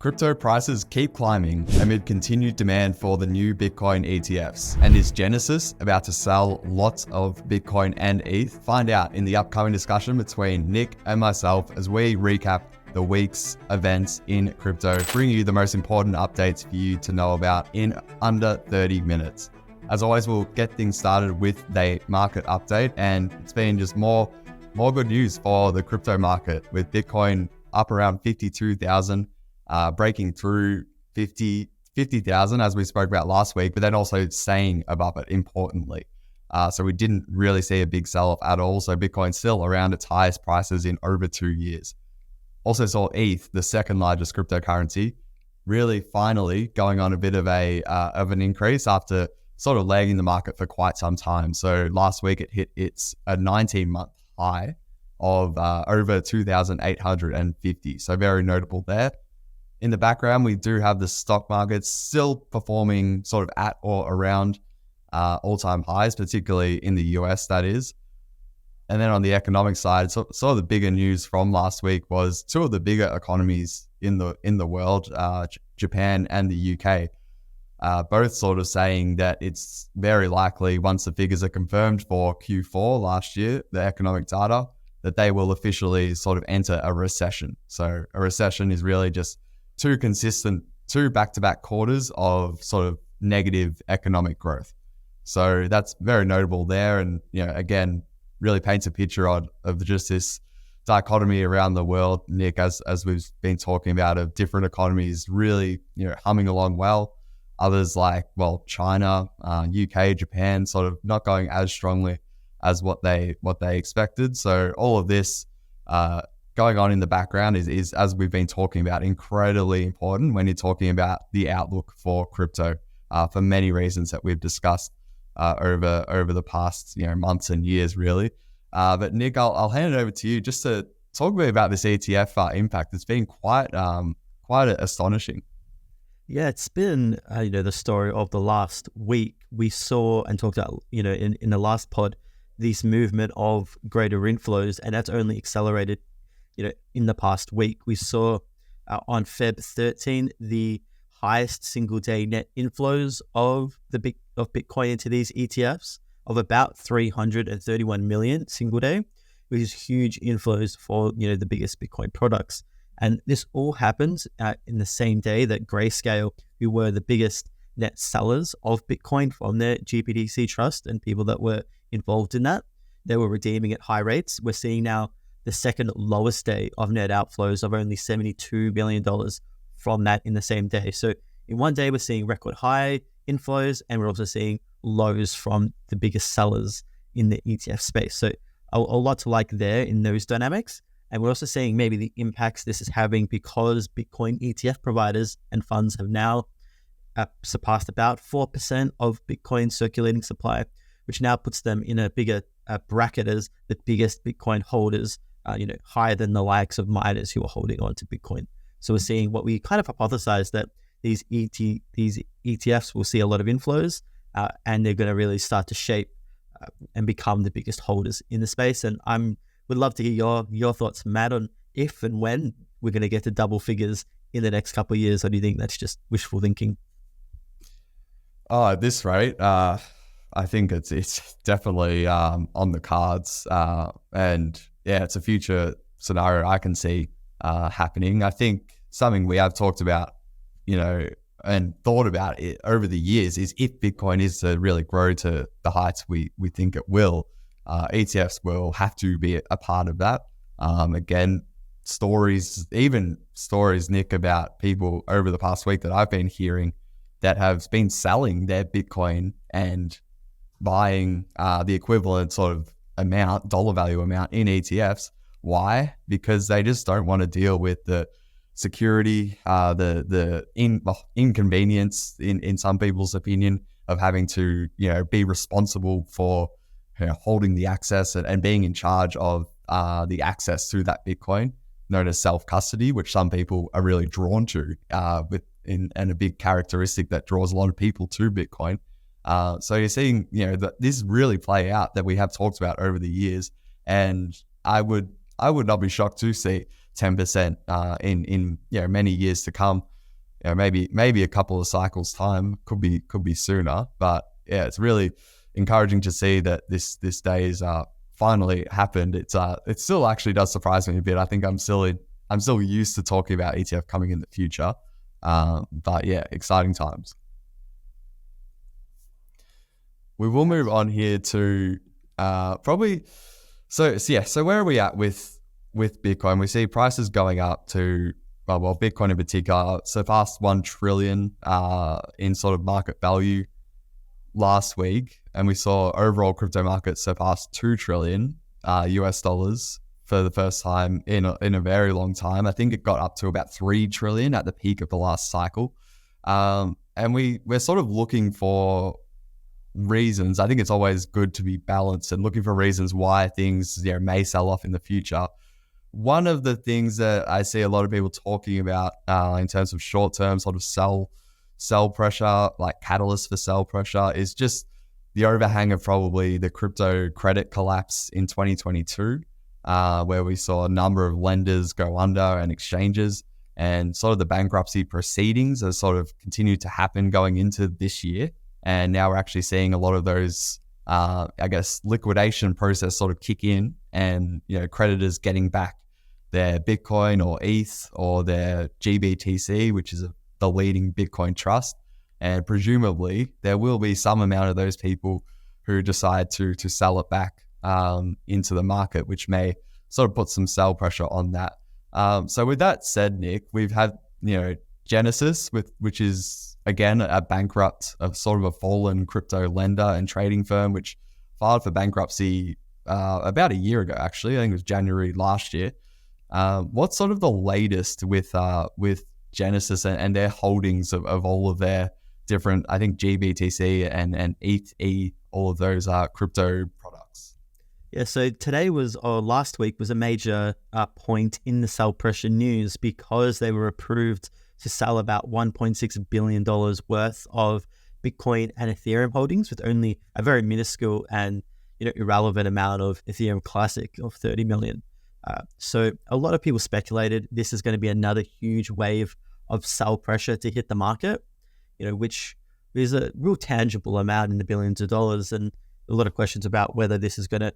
Crypto prices keep climbing amid continued demand for the new Bitcoin ETFs. And is Genesis about to sell lots of Bitcoin and ETH? Find out in the upcoming discussion between Nick and myself as we recap the week's events in crypto, bringing you the most important updates for you to know about in under 30 minutes. As always, we'll get things started with the market update, and it's been just more good news for the crypto market, with Bitcoin up around 52,000. Breaking through 50,000 as we spoke about last week, but then also staying above it importantly. So we didn't really see a big sell-off at all. So Bitcoin's still around its highest prices in over 2 years. Also saw ETH, the second largest cryptocurrency, really finally going on a bit of an increase after sort of lagging the market for quite some time. So last week it hit its 19-month high of over 2,850. So very notable there. In the background, we do have the stock market still performing sort of at or around all-time highs, particularly in the US, that is. And then on the economic side, so the bigger news from last week was two of the bigger economies in the world, Japan and the UK, both sort of saying that it's very likely, once the figures are confirmed for Q4 last year, the economic data, that they will officially sort of enter a recession. So a recession is really just two back-to-back quarters of sort of negative economic growth. So that's very notable there. And, again, really paints a picture of just this dichotomy around the world, Nick, as we've been talking about, of different economies really, humming along well. Others like, China, UK, Japan, sort of not going as strongly as what they expected. So all of this, going on in the background is, as we've been talking about, incredibly important when you're talking about the outlook for crypto, for many reasons that we've discussed over the past months and years, really. But Nick, I'll hand it over to you just to talk a bit about this ETF impact. It's been quite astonishing. Yeah, it's been the story of the last week. We saw and talked about in the last pod this movement of greater inflows, and that's only accelerated in the past week. We saw on Feb 13 the highest single day net inflows of Bitcoin into these ETFs of about 331 million single day, which is huge inflows for the biggest Bitcoin products. And this all happens in the same day that Grayscale, who were the biggest net sellers of Bitcoin from their GBTC trust and people that were involved in that, they were redeeming at high rates. We're seeing now the second lowest day of net outflows of only $72 million from that in the same day. So in one day, we're seeing record high inflows, and we're also seeing lows from the biggest sellers in the ETF space. So a lot to like there in those dynamics. And we're also seeing maybe the impacts this is having because Bitcoin ETF providers and funds have now surpassed about 4% of Bitcoin circulating supply, which now puts them in a bigger bracket as the biggest Bitcoin holders, higher than the likes of miners who are holding on to Bitcoin. So we're seeing what we kind of hypothesized, that these ETFs will see a lot of inflows, and they're going to really start to shape and become the biggest holders in the space. And would love to hear your thoughts, Matt, on if and when we're going to get to double figures in the next couple of years, or do you think that's just wishful thinking? Oh, at this rate, I think it's definitely on the cards, and yeah, it's a future scenario I can see happening. I think something we have talked about, and thought about it over the years is, if Bitcoin is to really grow to the heights we think it will, ETFs will have to be a part of that. Again, stories, Nick, about people over the past week that I've been hearing that have been selling their Bitcoin and buying the equivalent sort of amount, dollar value amount in ETFs. Why? Because they just don't want to deal with the security, the inconvenience in some people's opinion of having to be responsible for holding the access and being in charge of the access to that Bitcoin, known as self-custody, which some people are really drawn to, and a big characteristic that draws a lot of people to Bitcoin. So you're seeing, that this really play out that we have talked about over the years, and I would not be shocked to see 10% in many years to come. Maybe a couple of cycles time, could be sooner. But yeah, it's really encouraging to see that this day is finally happened. It still actually does surprise me a bit. I think I'm still used to talking about ETF coming in the future. But yeah, exciting times. We will move on here to probably so where are we at with Bitcoin? We see prices going up to Bitcoin in particular surpassed 1 trillion in sort of market value last week, and we saw overall crypto market surpass 2 trillion US dollars for the first time in a very long time. I think it got up to about 3 trillion at the peak of the last cycle, and we're sort of looking for reasons. I think it's always good to be balanced and looking for reasons why things may sell off in the future. One of the things that I see a lot of people talking about in terms of short-term sort of sell pressure, like catalyst for sell pressure, is just the overhang of probably the crypto credit collapse in 2022, where we saw a number of lenders go under and exchanges, and sort of the bankruptcy proceedings have sort of continued to happen going into this year. And now we're actually seeing a lot of those, liquidation process sort of kick in, and creditors getting back their Bitcoin or ETH or their GBTC, which is the leading Bitcoin trust. And presumably there will be some amount of those people who decide to sell it back into the market, which may sort of put some sell pressure on that. So with that said, Nick, we've had Genesis, which is again a bankrupt, a sort of a fallen crypto lender and trading firm, which filed for bankruptcy about a year ago. Actually, I think it was January last year. What's sort of the latest with Genesis and their holdings of all of their different, I think GBTC and ETH, all of those crypto products? Yeah, so last week was a major point in the sell pressure news, because they were approved to sell about $1.6 billion worth of Bitcoin and Ethereum holdings, with only a very minuscule and irrelevant amount of Ethereum Classic of 30 million. So a lot of people speculated this is going to be another huge wave of sell pressure to hit the market, which is a real tangible amount in the billions of dollars, and a lot of questions about whether this is going to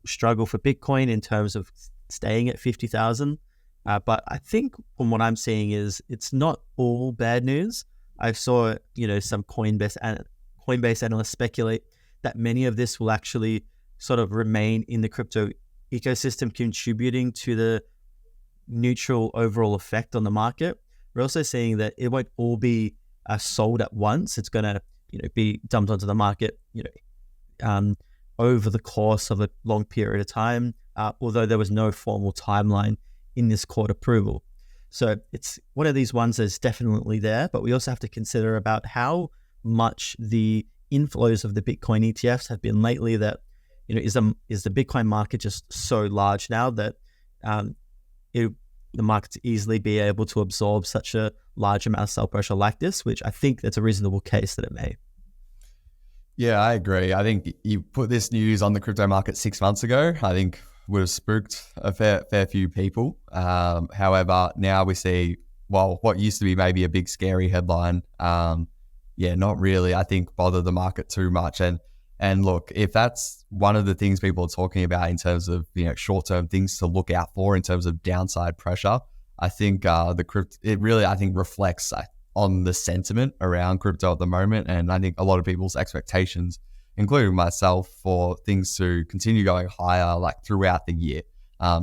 struggle for Bitcoin in terms of staying at 50,000. But I think from what I'm seeing is it's not all bad news. I saw, some Coinbase analysts speculate that many of this will actually sort of remain in the crypto ecosystem, contributing to the neutral overall effect on the market. We're also seeing that it won't all be sold at once. It's going to, be dumped onto the market, over the course of a long period of time, although there was no formal timeline in this court approval. So it's one of these ones that's definitely there, but we also have to consider about how much the inflows of the Bitcoin ETFs have been lately. That, is the Bitcoin market just so large now that the market to easily be able to absorb such a large amount of sell pressure like this, which I think that's a reasonable case that it may. Yeah, I agree. I think you put this news on the crypto market 6 months ago, I think would have spooked a fair few people. However, now we see, what used to be maybe a big scary headline, not really, I think, bother the market too much. And look, if that's one of the things people are talking about in terms of short-term things to look out for in terms of downside pressure, I think it really, I think, reflects on the sentiment around crypto at the moment, and I think a lot of people's expectations, including myself, for things to continue going higher like throughout the year.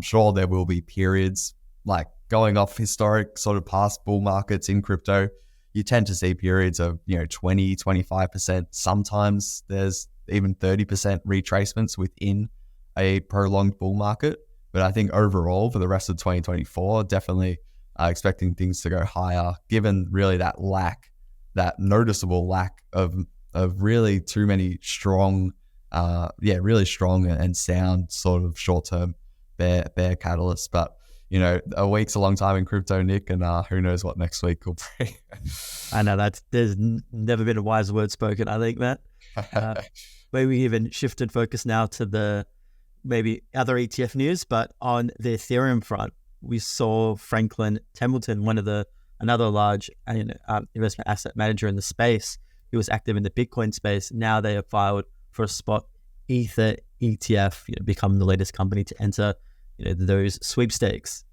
Sure, there will be periods like going off historic sort of past bull markets in crypto. You tend to see periods of 20, 25%. Sometimes there's even 30% retracements within a prolonged bull market. But I think overall for the rest of 2024, definitely expecting things to go higher, given really that noticeable lack of really too many strong, really strong and sound sort of short-term bear catalysts. But, a week's a long time in crypto, Nick, and who knows what next week will bring. I know there's never been a wiser word spoken, I think, Matt. Maybe we even shifted focus now to the maybe other ETF news, but on the Ethereum front, we saw Franklin Templeton, another large investment asset manager in the space, who was active in the Bitcoin space. Now they have filed for a spot Ether ETF, become the latest company to enter those sweepstakes.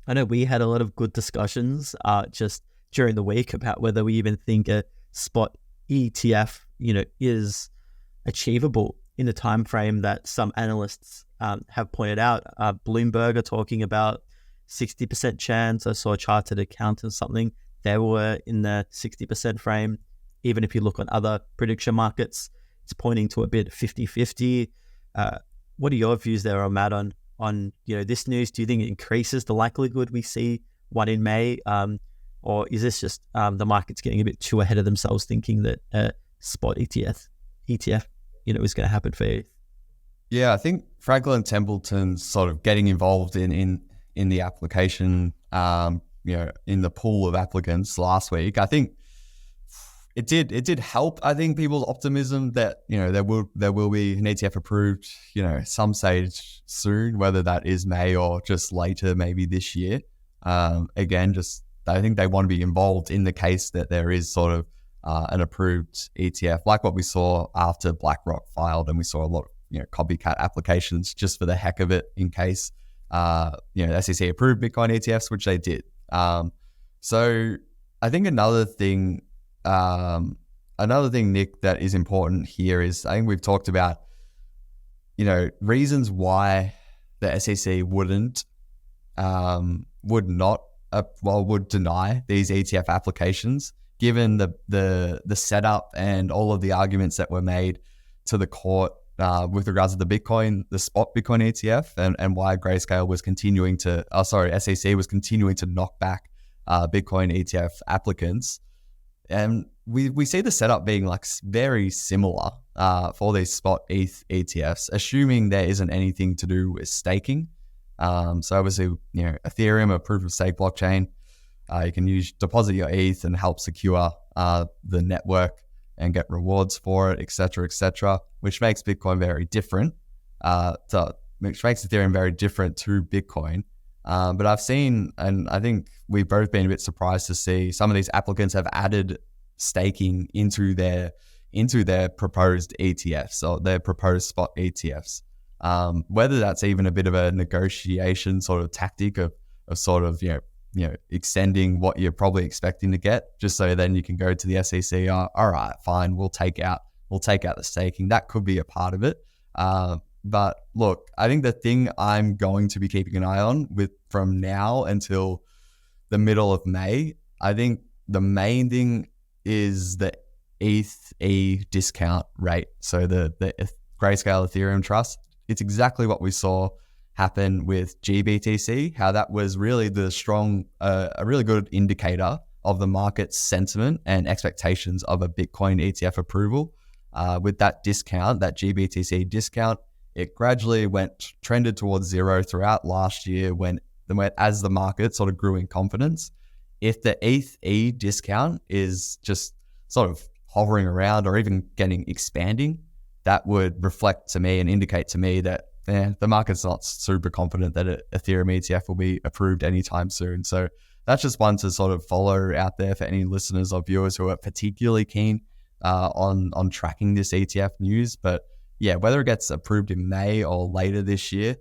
I know we had a lot of good discussions just during the week about whether we even think a spot ETF is achievable in the time frame that some analysts have pointed out. Bloomberg are talking about 60% chance. I saw a chartered accountant or something. They were in the 60% frame. Even if you look on other prediction markets, it's pointing to a bit 50-50. What are your views there, Matt, on this news? Do you think it increases the likelihood we see one in May? Or is this just the market's getting a bit too ahead of themselves, thinking that a spot ETF is going to happen for ETH? Yeah, I think Franklin Templeton's sort of getting involved in the application, in the pool of applicants last week. I think it did help. I think people's optimism that there will be an ETF approved, some stage soon, whether that is May or just later, maybe this year. Again, just I think they want to be involved in the case that there is sort of an approved ETF, like what we saw after BlackRock filed, and we saw a lot of copycat applications just for the heck of it, in case the SEC approved Bitcoin ETFs, which they did. So I think another thing, Nick, that is important here is, I think we've talked about reasons why the SEC would deny these ETF applications, given the setup and all of the arguments that were made to the court with regards to the spot Bitcoin ETF, and why Grayscale was SEC was continuing to knock back Bitcoin ETF applicants. And we see the setup being like very similar for these spot ETH ETFs, assuming there isn't anything to do with staking. So obviously, Ethereum, a proof of stake blockchain, you can deposit your ETH and help secure the network and get rewards for it, et cetera, which makes Bitcoin very different. Which makes Ethereum very different to Bitcoin. But I've seen, and I think we've both been a bit surprised to see some of these applicants have added staking into their proposed ETFs or their proposed spot ETFs. Whether that's even a bit of a negotiation sort of tactic of sort of extending what you're probably expecting to get, just so then you can go to the SEC. All right, fine, we'll take out the staking. That could be a part of it. But look, I think the thing I'm going to be keeping an eye on from now until the middle of May, I think the main thing is the ETH discount rate. So the Grayscale Ethereum Trust. It's exactly what we saw happen with GBTC, how that was really a really good indicator of the market's sentiment and expectations of a Bitcoin ETF approval. With that discount, that GBTC discount, it gradually trended towards zero throughout last year as the market sort of grew in confidence. If the ETH discount is just sort of hovering around or even expanding, that would reflect to me and indicate to me that the market's not super confident that an Ethereum ETF will be approved anytime soon. So that's just one to sort of follow out there for any listeners or viewers who are particularly keen on tracking this ETF news. But yeah, whether it gets approved in May or later this year,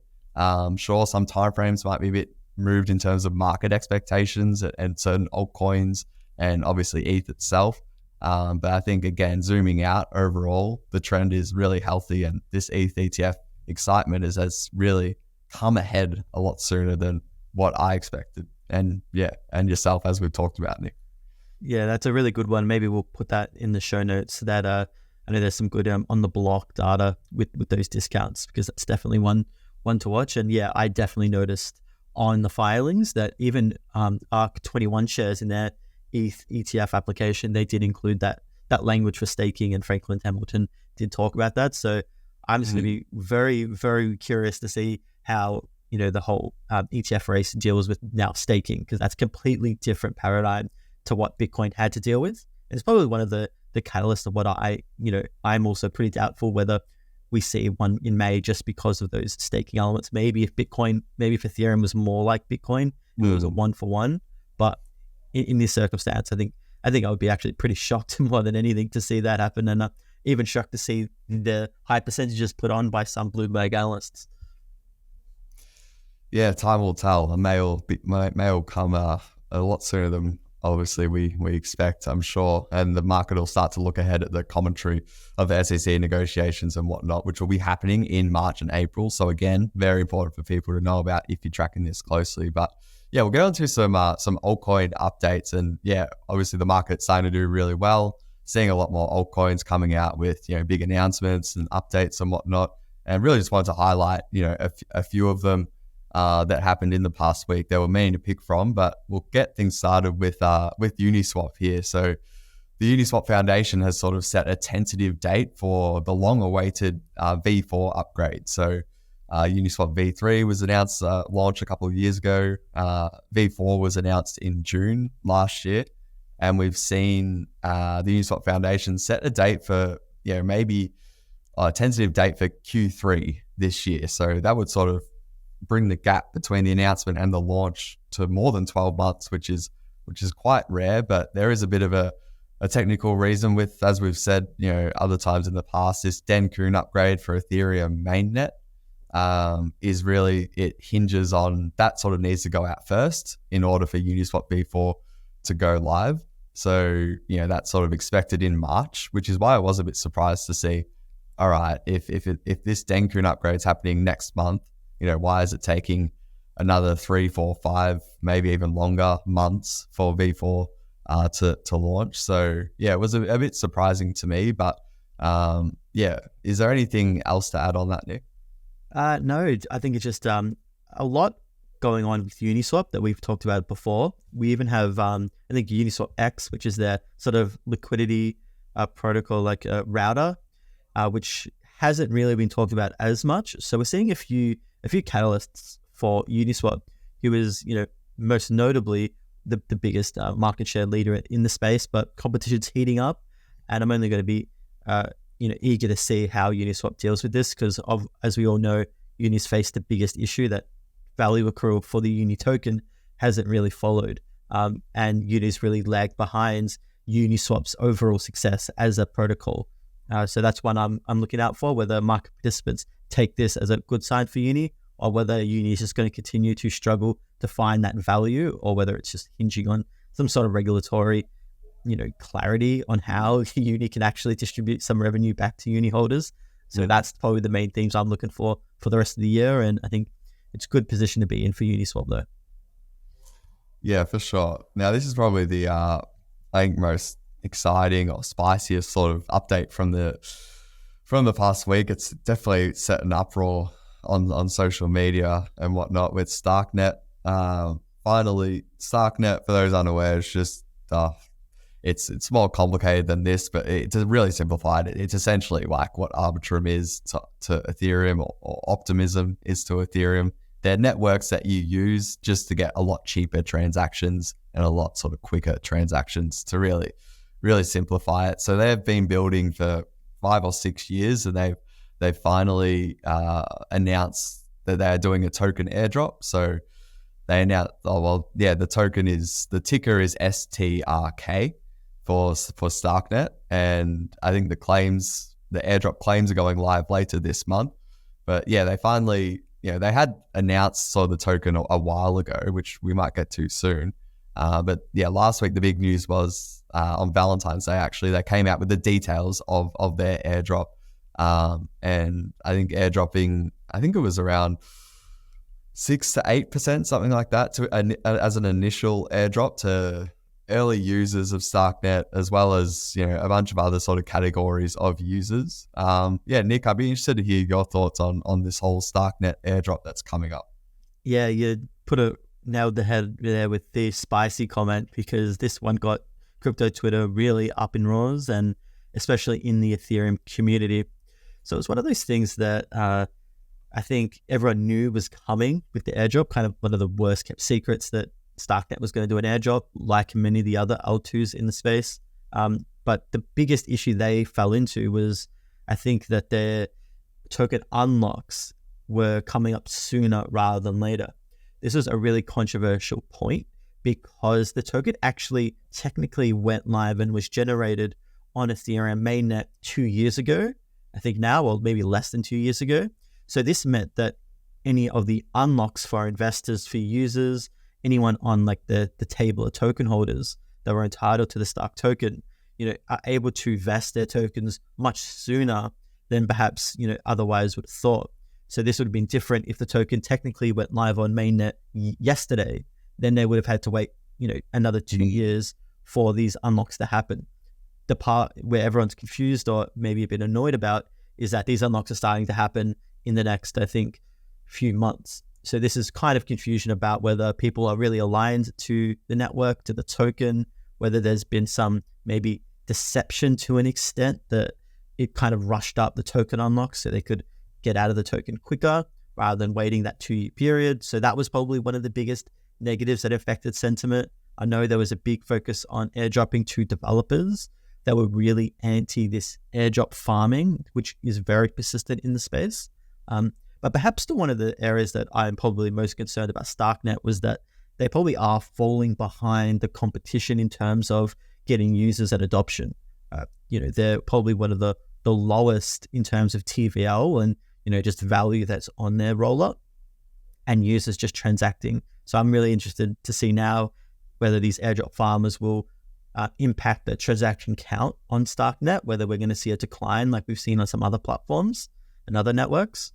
sure, some timeframes might be a bit moved in terms of market expectations and certain altcoins and obviously ETH itself. But I think, again, zooming out overall, the trend is really healthy, and this ETH ETF excitement has really come ahead a lot sooner than what I expected. And yourself, as we've talked about, Nick. Yeah, that's a really good one. Maybe we'll put that in the show notes. That I know there's some good on the block data with those discounts, because that's definitely one to watch. And yeah, I definitely noticed on the filings that even ARK21 shares in their ETH ETF application, they did include that language for staking, and Franklin Templeton did talk about that. So I'm just going to be very, very curious to see how the whole ETF race deals with now staking, because that's a completely different paradigm to what Bitcoin had to deal with. And it's probably one of the catalysts of what I'm also pretty doubtful whether we see one in May just because of those staking elements. Maybe if Ethereum was more like Bitcoin, it was a 1-for-1. But in this circumstance, I think I would be actually pretty shocked more than anything to see that happen, and even shocked to see the high percentages put on by some Bloomberg analysts. Yeah, time will tell. The May will come a lot sooner than obviously we expect, I'm sure. And the market will start to look ahead at the commentary of the SEC negotiations and whatnot, which will be happening in March and April. So again, very important for people to know about if you're tracking this closely. But yeah, we'll get on to some altcoin updates. And yeah, obviously the market's starting to do really well. Seeing a lot more altcoins coming out with, big announcements and updates and whatnot. And really just wanted to highlight, a few of them that happened in the past week. There were many to pick from, but we'll get things started with Uniswap here. So the Uniswap Foundation has sort of set a tentative date for the long-awaited V4 upgrade. So Uniswap V3 was announced, launched a couple of years ago. V4 was announced in June last year. And we've seen the Uniswap Foundation set a date for, maybe a tentative date for Q3 this year. So that would sort of bring the gap between the announcement and the launch to more than 12 months, which is quite rare. But there is a bit of a technical reason with, as we've said, other times in the past, this Denkun upgrade for Ethereum mainnet is really, it hinges on that sort of needs to go out first in order for Uniswap V4 to go live. So, that's sort of expected in March, which is why I was a bit surprised to see, all right, if this Denkun upgrade is happening next month, why is it taking another 3, 4, 5, maybe even longer months for V4 to launch? So yeah, it was a bit surprising to me, but is there anything else to add on that, Nick? No, I think it's just a lot going on with Uniswap that we've talked about before. We even have, I think Uniswap X, which is their sort of liquidity protocol, like router, which hasn't really been talked about as much. So we're seeing a few catalysts for Uniswap, who is, most notably the biggest market share leader in the space, but competition's heating up. And I'm only going to be, eager to see how Uniswap deals with this, because as we all know, Unis faced the biggest issue that value accrual for the Uni token hasn't really followed. And Unis really lagged behind Uniswap's overall success as a protocol. So that's one I'm looking out for, whether market participants take this as a good sign for Uni, or whether Uni is just going to continue to struggle to find that value, or whether it's just hinging on some sort of regulatory, clarity on how Uni can actually distribute some revenue back to Uni holders. So that's probably the main themes I'm looking for the rest of the year. And I think it's a good position to be in for Uniswap though. Yeah, for sure. Now this is probably the, I think most exciting or spiciest sort of update from the past week. It's definitely set an uproar on social media and whatnot with Starknet. Finally, Starknet, for those unaware, is just it's more complicated than this, but it's really simplified. It's essentially like what Arbitrum is to Ethereum, or Optimism is to Ethereum. They're networks that you use just to get a lot cheaper transactions and a lot sort of quicker transactions, to really, really simplify it. So they've been building for 5 or 6 years, and they've finally announced that they're doing a token airdrop. So they announced, the ticker is STRK for Starknet, and I think the airdrop claims are going live later this month. But yeah, they finally, they had announced the token a while ago, which we might get to soon. But yeah, last week the big news was on Valentine's Day, actually, they came out with the details of their airdrop. And I think airdropping, I think it was around 6 to 8%, something like that, as an initial airdrop to early users of Starknet, as well as a bunch of other sort of categories of users. Nick, I'd be interested to hear your thoughts on this whole Starknet airdrop that's coming up. Yeah, you nailed the head there with the spicy comment, because this one got crypto Twitter really up in roars, and especially in the Ethereum community. So it's one of those things that I think everyone knew was coming with the airdrop, kind of one of the worst kept secrets that Starknet was going to do an airdrop, like many of the other L2s in the space. But the biggest issue they fell into was, I think, that their token unlocks were coming up sooner rather than later. This is a really controversial point because the token actually technically went live and was generated on Ethereum mainnet 2 years ago, I think now, or maybe less than 2 years ago. So this meant that any of the unlocks for investors, for users, anyone on like the table of token holders that were entitled to the Stark token, are able to vest their tokens much sooner than perhaps, otherwise would have thought. So this would have been different if the token technically went live on mainnet yesterday. Then they would have had to wait, another 2 years for these unlocks to happen. The part where everyone's confused or maybe a bit annoyed about is that these unlocks are starting to happen in the next, I think, few months. So this is kind of confusion about whether people are really aligned to the network, to the token, whether there's been some maybe deception to an extent that it kind of rushed up the token unlock so they could get out of the token quicker rather than waiting that 2-year period. So that was probably one of the biggest negatives that affected sentiment. I know there was a big focus on airdropping to developers that were really anti this airdrop farming, which is very persistent in the space. But perhaps one of the areas that I'm probably most concerned about Starknet was that they probably are falling behind the competition in terms of getting users and adoption. They're probably one of the lowest in terms of TVL and, just value that's on their rollup and users just transacting. So I'm really interested to see now whether these airdrop farmers will impact the transaction count on Starknet, whether we're going to see a decline like we've seen on some other platforms and other networks.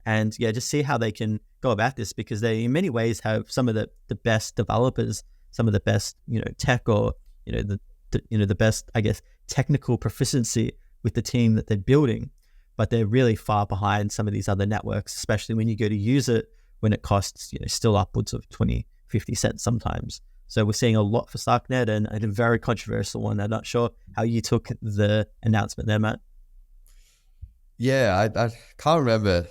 And just see how they can go about this, because they in many ways have some of the best developers, some of the best, tech or, the best, I guess, technical proficiency with the team that they're building, but they're really far behind some of these other networks, especially when you go to use it when it costs, still upwards of 20, 50 cents sometimes. So we're seeing a lot for Starknet and a very controversial one. I'm not sure how you took the announcement there, Matt. Yeah, I can't remember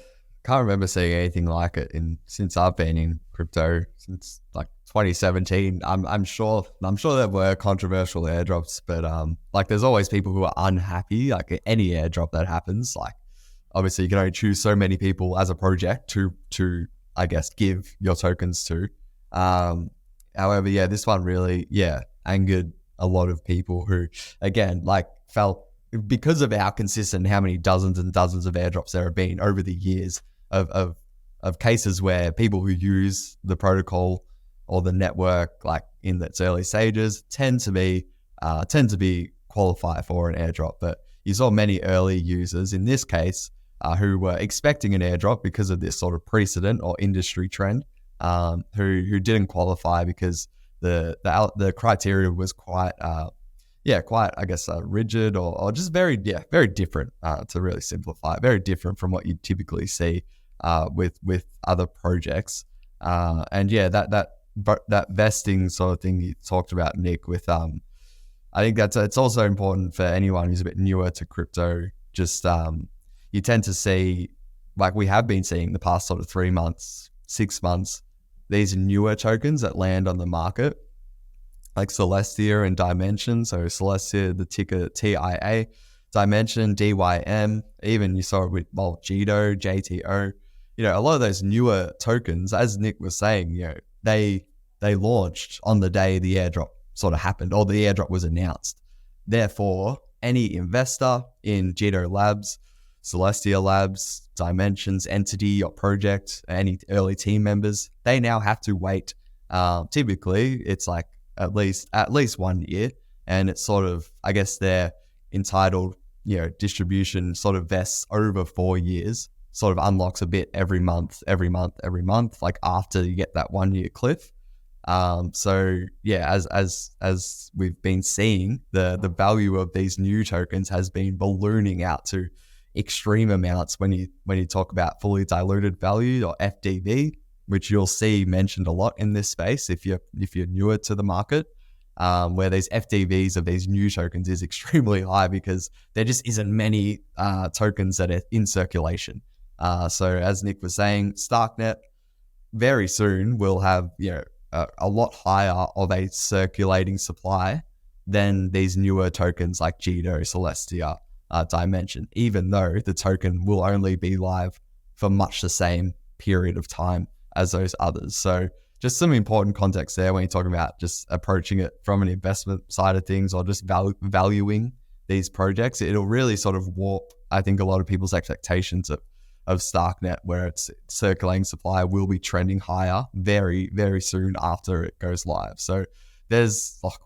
seeing anything like it since I've been in crypto since like 2017. I'm sure there were controversial airdrops, but there's always people who are unhappy. Like any airdrop that happens, like obviously you can only choose so many people as a project to I guess give your tokens to. However, this one really angered a lot of people who again felt, because of how consistent, how many dozens and dozens of airdrops there have been over the years of cases where people who use the protocol or the network like in its early stages tend to be qualified for an airdrop. But you saw many early users in this case who were expecting an airdrop because of this sort of precedent or industry trend, who didn't qualify because the criteria was quite I guess rigid or just very different, to really simplify it, very different from what you typically see with other projects. That vesting sort of thing you talked about, Nick, with I think it's also important for anyone who's a bit newer to crypto. Just you tend to see, like we have been seeing the past sort of 3 months, 6 months, these newer tokens that land on the market, like Celestia and Dimension. So Celestia, the ticker TIA, Dimension, DYM, even you saw it with Jito, JTO. A lot of those newer tokens, as Nick was saying, they launched on the day the airdrop sort of happened or the airdrop was announced. Therefore, any investor in Jito Labs, Celestia Labs, Dimensions, entity or project, any early team members, they now have to wait. Typically, it's like at least 1 year, and it's sort of, I guess, their entitled distribution sort of vests over 4 years, sort of unlocks a bit every month, like after you get that 1 year cliff. As we've been seeing, the value of these new tokens has been ballooning out to extreme amounts when you talk about fully diluted value or FDV, which you'll see mentioned a lot in this space if you're newer to the market, where these FDVs of these new tokens is extremely high because there just isn't many tokens that are in circulation. So as Nick was saying, Starknet very soon will have a lot higher of a circulating supply than these newer tokens like Jito, Celestia, dimension, even though the token will only be live for much the same period of time as those others. So just some important context there when you're talking about just approaching it from an investment side of things, or just valuing these projects. It'll really sort of warp, I think, a lot of people's expectations of Starknet, where its circulating supply will be trending higher very, very soon after it goes live. So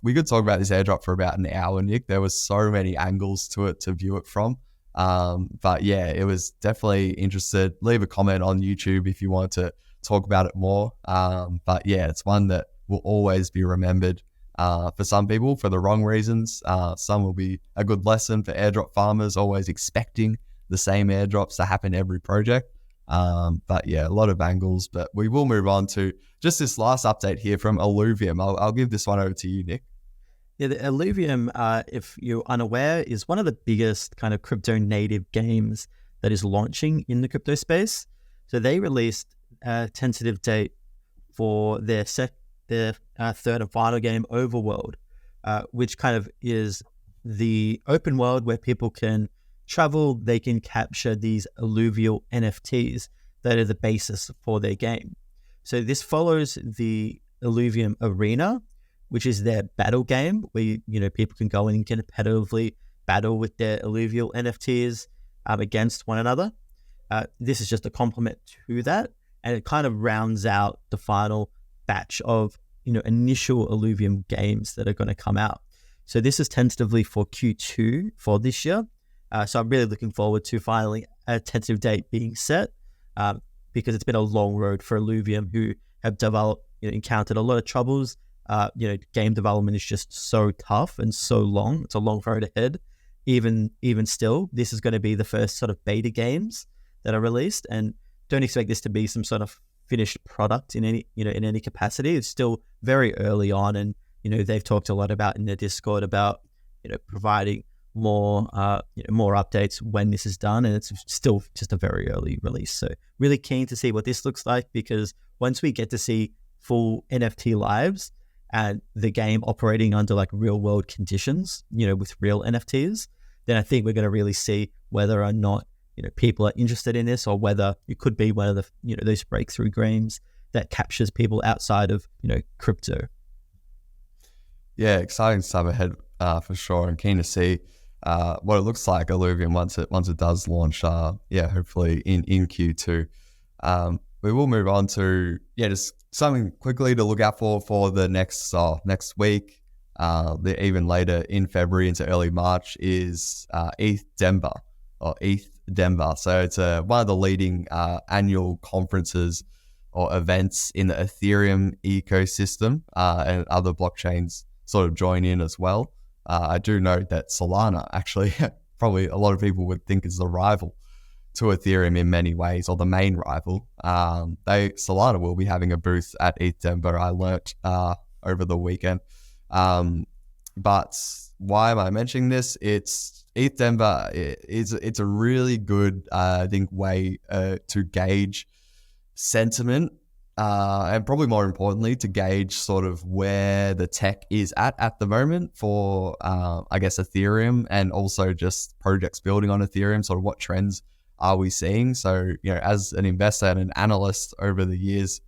we could talk about this airdrop for about an hour, Nick. There was so many angles to it to view it from. But yeah, it was definitely interested. Leave a comment on YouTube if you want to talk about it more. But yeah, it's one that will always be remembered for some people for the wrong reasons. Some will be a good lesson for airdrop farmers, always expecting the same airdrops to happen every project. But yeah, a lot of angles, but we will move on to just this last update here from Illuvium. I'll give this one over to you, Nick. Yeah, the Illuvium, if you're unaware, is one of the biggest kind of crypto native games that is launching in the crypto space. So they released a tentative date for their third and final game, Overworld, which kind of is the open world where people can travel, they can capture these alluvial NFTs that are the basis for their game. So this follows the Illuvium Arena, which is their battle game where people can go in and competitively battle with their alluvial NFTs against one another. This is just a complement to that, and it kind of rounds out the final batch of initial Illuvium games that are going to come out. So this is tentatively for Q2 for this year. So I'm really looking forward to finally a tentative date being set, because it's been a long road for Illuvium, who have developed, encountered a lot of troubles. Game development is just so tough and so long. It's a long road ahead. Even still, this is going to be the first sort of beta games that are released, and don't expect this to be some sort of finished product in any capacity. It's still very early on, and they've talked a lot about in their Discord about providing more updates when this is done, and it's still just a very early release. So really keen to see what this looks like, because once we get to see full NFT lives and the game operating under like real world conditions, with real NFTs, then I think we're going to really see whether or not people are interested in this, or whether it could be one of the those breakthrough games that captures people outside of crypto. Yeah, exciting stuff ahead for sure. I'm keen to see what it looks like Illuvium once it does launch. Hopefully in Q2. We will move on to just something quickly to look out for the next week. Even later in February into early March is ETHDenver or ETHDenver. So it's one of the leading annual conferences or events in the Ethereum ecosystem, and other blockchains sort of join in as well. I do note that Solana actually probably a lot of people would think is the rival to Ethereum in many ways, or the main rival. Solana will be having a booth at ETHDenver, I learnt over the weekend. But why am I mentioning this? It's ETHDenver. It's a really good, I think, way to gauge sentiment, and probably more importantly, to gauge sort of where the tech is at the moment for, I guess, Ethereum, and also just projects building on Ethereum. Sort of what trends are we seeing? So, as an investor and an analyst over the years,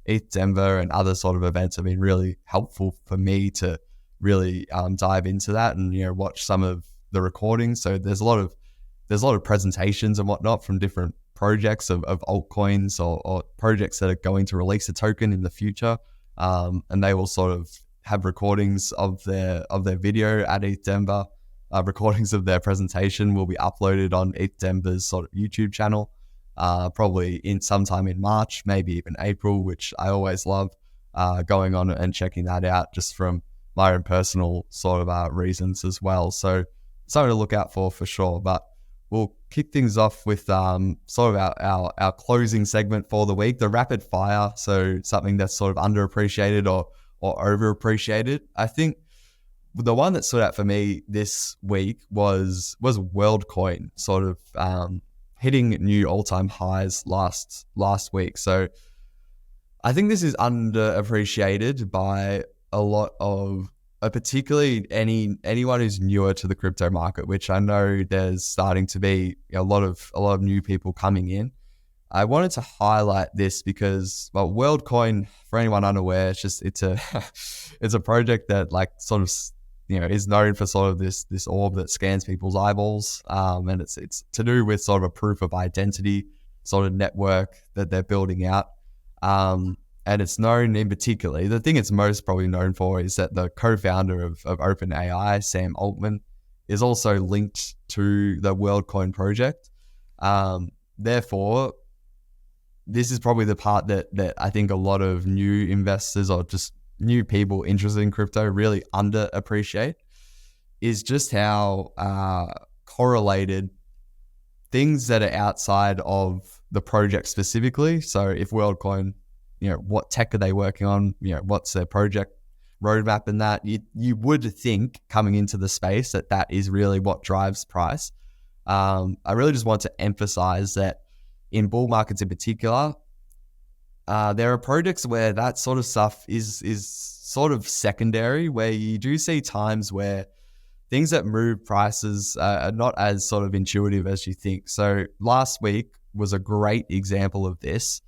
ETHDenver and other sort of events have been really helpful for me to really dive into that and watch some of the recordings. So there's a lot of presentations and whatnot from different projects of altcoins or projects that are going to release a token in the future, and they will sort of have recordings of their video at ETHDenver. Recordings of their presentation will be uploaded on ETHDenver's sort of YouTube channel, probably in sometime in March, maybe even April, which I always love going on and checking that out just from my own personal sort of reasons as well. So something to look out for sure. But we'll kick things off with sort of our closing segment for the week, the rapid fire. So something that's sort of underappreciated or overappreciated. I think the one that stood out for me this week was Worldcoin, sort of hitting new all-time highs last week. So I think this is underappreciated by a lot of particularly anyone who's newer to the crypto market, which I know there's starting to be a lot of new people coming in. I wanted to highlight this because, well, Worldcoin, for anyone unaware, it's a it's a project that like sort of is known for sort of this orb that scans people's eyeballs, and it's to do with sort of a proof of identity sort of network that they're building out, and it's known in particular. The thing it's most probably known for is that the co-founder of OpenAI, Sam Altman, is also linked to the Worldcoin project. Therefore, this is probably the part that I think a lot of new investors or just new people interested in crypto really underappreciate, is just how correlated things that are outside of the project specifically. So if Worldcoin, what tech are they working on? What's their project roadmap and that? You would think coming into the space that is really what drives price. I really just want to emphasize that in bull markets in particular, there are projects where that sort of stuff is sort of secondary, where you do see times where things that move prices are not as sort of intuitive as you think. So last week was a great example of this,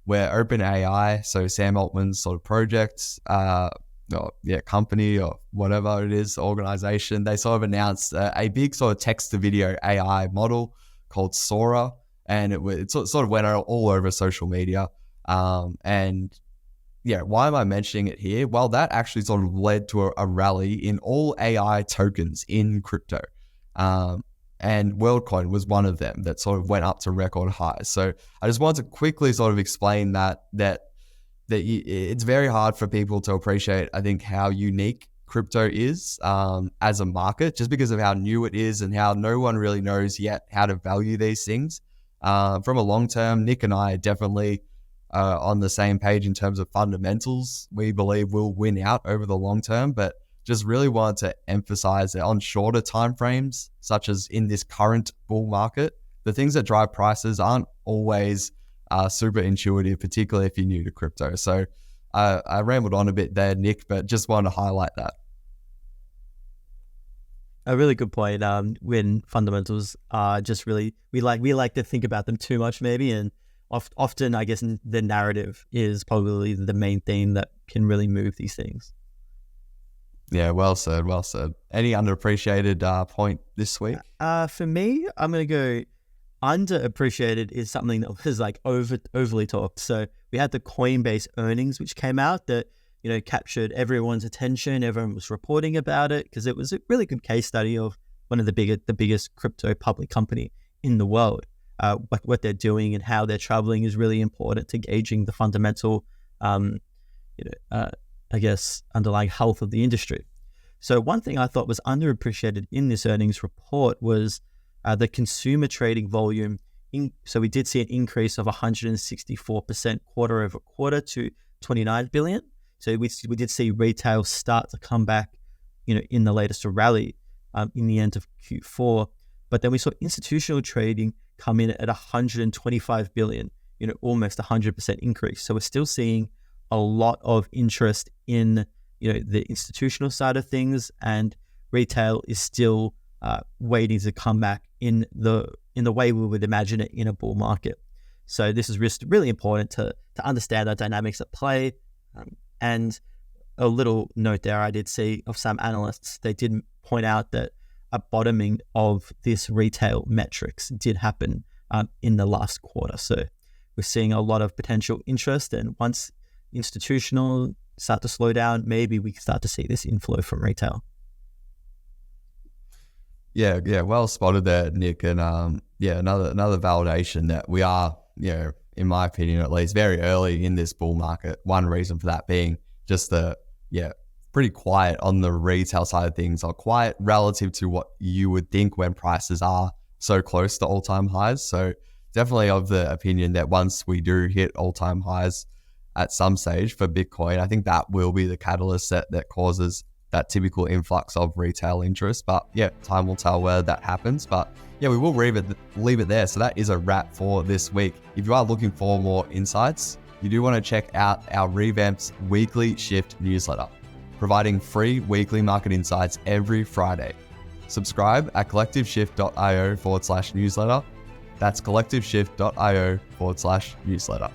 where OpenAI, so Sam Altman's sort of project, company or whatever it is, organization, they sort of announced a big sort of text-to-video AI model called Sora, and it sort of went all over social media. And why am I mentioning it here? Well, that actually sort of led to a rally in all AI tokens in crypto. And Worldcoin was one of them that sort of went up to record highs. So I just wanted to quickly sort of explain that it's very hard for people to appreciate, I think, how unique crypto is as a market, just because of how new it is and how no one really knows yet how to value these things. From a long term, Nick and I are definitely on the same page in terms of fundamentals. We believe we'll win out over the long term, but just really wanted to emphasize that on shorter timeframes, such as in this current bull market, the things that drive prices aren't always super intuitive, particularly if you're new to crypto. So I rambled on a bit there, Nick, but just wanted to highlight that. A really good point. When fundamentals are just really, we like to think about them too much maybe, and often I guess the narrative is probably the main theme that can really move these things. Yeah, well said. Any underappreciated point this week? For me, I'm going to go underappreciated is something that was like overly talked. So we had the Coinbase earnings, which came out that, captured everyone's attention. Everyone was reporting about it because it was a really good case study of one of the biggest crypto public company in the world. What they're doing and how they're traveling is really important to gauging the fundamental, I guess, underlying health of the industry. So one thing I thought was underappreciated in this earnings report was the consumer trading volume. So we did see an increase of 164% quarter over quarter to 29 billion. So we did see retail start to come back, in the latest rally in the end of Q4. But then we saw institutional trading come in at 125 billion, almost 100% increase. So we're still seeing a lot of interest in, the institutional side of things, and retail is still waiting to come back in the way we would imagine it in a bull market. So this is really important to understand the dynamics at play. And a little note there, I did see of some analysts, they did point out that a bottoming of this retail metrics did happen in the last quarter. So we're seeing a lot of potential interest, and once institutional start to slow down, maybe we can start to see this inflow from retail. Yeah, well spotted there, Nick. And another validation that we are, in my opinion at least, very early in this bull market. One reason for that being just pretty quiet on the retail side of things, or quiet relative to what you would think when prices are so close to all-time highs. So definitely of the opinion that once we do hit all-time highs at some stage for Bitcoin, I think that will be the catalyst that causes that typical influx of retail interest. But time will tell where that happens. But we will leave it there. So that is a wrap for this week. If you are looking for more insights, you do want to check out our revamped weekly shift newsletter. providing free weekly market insights every Friday. Subscribe at collectiveshift.io/newsletter. That's collectiveshift.io/newsletter.